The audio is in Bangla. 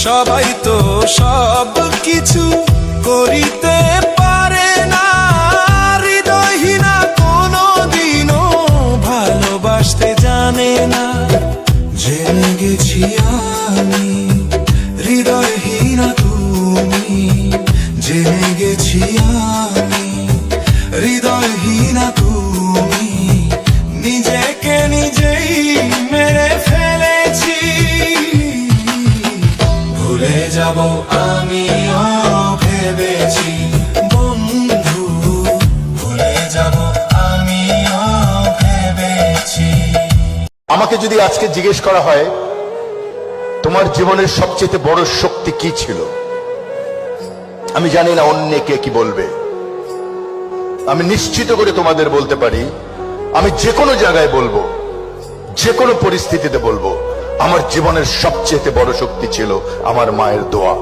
সবাই তো সব কিছু করিতে পারে না, হৃদয়হীনা কোনোদিনও ভালোবাসতে জানে না। জেনে গেছি আমি হৃদয়হীনা তুমি, জেনে গেছি আমি হৃদয়হীনা তুমি, নিজেকে নিজেই মেরে ফেলেছি। ভুলে যাব আমিও ভেবেছি বন্ধু, ভুলে যাব আমিও ভেবেছি। আমাকে যদি আজকে জিজ্ঞেস করা হয় তোমার জীবনের সবচেয়ে বড় শক্তি কি ছিল, আমি জানি না অন্য কে কি বলবে। আমি নিশ্চিত করে তোমাদের বলতে পারি, আমি যে কোনো জায়গায় বলবো, যে কোনো পরিস্থিতিতে বলবো, আমার জীবনের সবচেয়ে বড় শক্তি ছিল আমার মায়ের দোয়া।